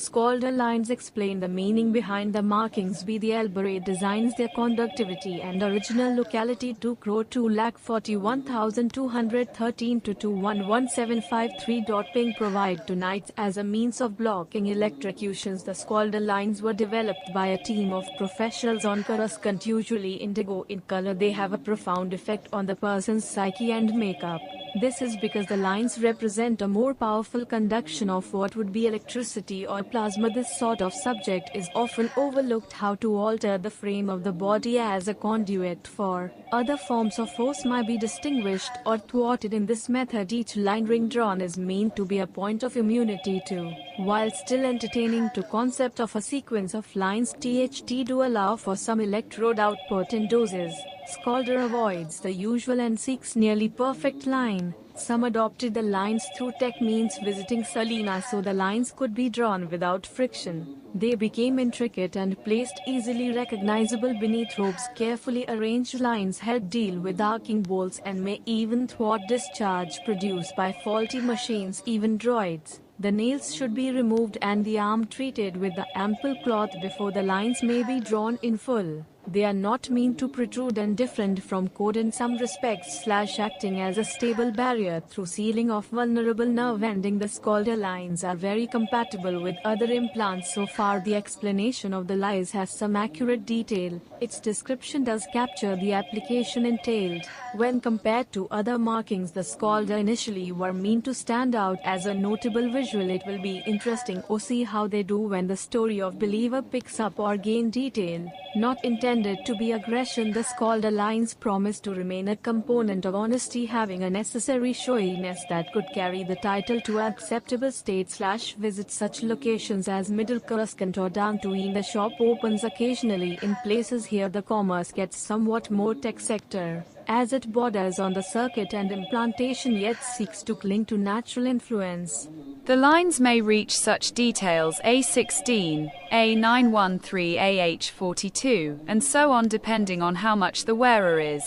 Skalder lines explain the meaning behind the markings. The Elboré designs their conductivity and original locality 2,241,213 to 211,753. Ping provide to knights as a means of blocking electrocutions. The Skalder lines were developed by a team of professionals on Coruscant, usually indigo in color. They have a profound effect on the person's psyche and makeup. This is because the lines represent a more powerful conduction of what would be electricity or plasma. This sort of subject is often overlooked. How to alter the frame of the body as a conduit for other forms of force might be distinguished or thwarted in this method. Each line ring drawn is meant to be a point of immunity to, while still entertaining to concept of a sequence of lines THT do allow for some electrode output in doses. Skalder avoids the usual and seeks nearly perfect line. Some adopted the lines through tech means, visiting Selena so the lines could be drawn without friction. They became intricate and placed easily recognizable beneath ropes. Carefully arranged lines help deal with arcing bolts and may even thwart discharge produced by faulty machines, even droids. The nails should be removed and the arm treated with the ample cloth before the lines may be drawn in full. They are not meant to protrude and different from code in some respects, acting as a stable barrier through sealing of vulnerable nerve ending. The Skalder lines are very compatible with other implants. So far the explanation of the lines has some accurate detail. Its description does capture the application entailed. When compared to other markings, the Skalder initially were meant to stand out as a notable visual. It will be interesting to see how they do when the story of Believer picks up or gain detail. Not intended to be aggression, the Skalder lines promise to remain a component of honesty, having a necessary showiness that could carry the title to acceptable state. Visit such locations as Middle Coruscant or Dantooine. The shop opens occasionally in places here. The commerce gets somewhat more tech sector, as it borders on the circuit and implantation, yet seeks to cling to natural influence. The lines may reach such details A16, A913, AH42, and so on, depending on how much the wearer is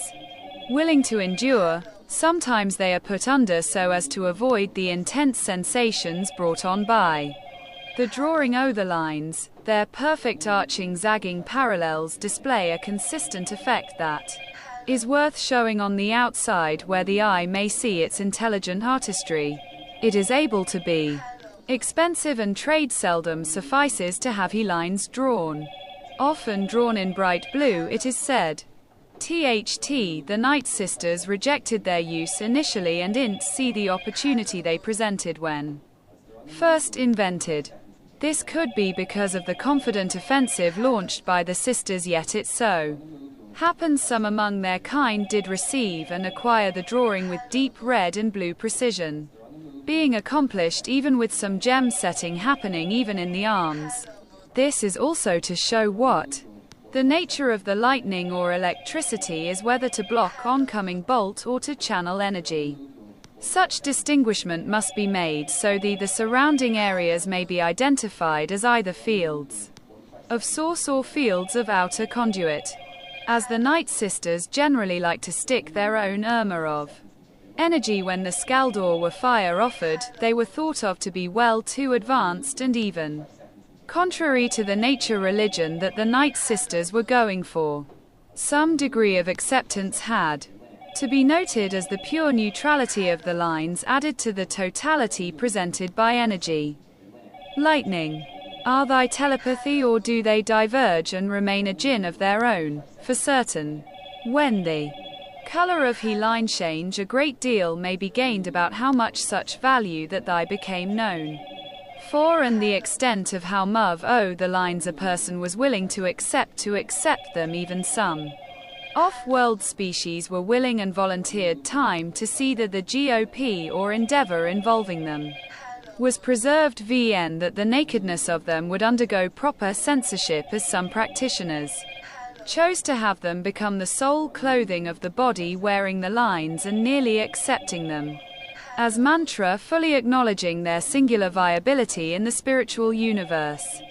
willing to endure. Sometimes they are put under so as to avoid the intense sensations brought on by the drawing. The lines, their perfect arching, zagging parallels display a consistent effect that is worth showing on the outside, where the eye may see its intelligent artistry. It is able to be expensive, and trade seldom suffices to have lines drawn. Often drawn in bright blue, it is said. THT, the Night Sisters rejected their use initially and didn't see the opportunity they presented when first invented. This could be because of the confident offensive launched by the sisters, yet it so happens some among their kind did receive and acquire the drawing with deep red and blue precision, being accomplished even with some gem setting happening even in the arms. This is also to show what the nature of the lightning or electricity is, whether to block oncoming bolt or to channel energy. Such distinguishment must be made so the surrounding areas may be identified as either fields of source or fields of outer conduit, as the Night Sisters generally like to stick their own armor of energy. When the Skaldor were fire offered, they were thought of to be well too advanced and even contrary to the nature religion that the Night Sisters were going for. Some degree of acceptance had to be noted, as the pure neutrality of the lines added to the totality presented by energy. Lightning. Are thy telepathy, or do they diverge and remain a djinn of their own, for certain? When the color of line change a great deal may be gained about how much such value that thy became known for, and the extent of how much the lines a person was willing to accept them. Even some off-world species were willing and volunteered time to see that the GOP or endeavor involving them was preserved, vn that the nakedness of them would undergo proper censorship, as some practitioners chose to have them become the sole clothing of the body, wearing the lines and nearly accepting them as mantra, fully acknowledging their singular viability in the spiritual universe.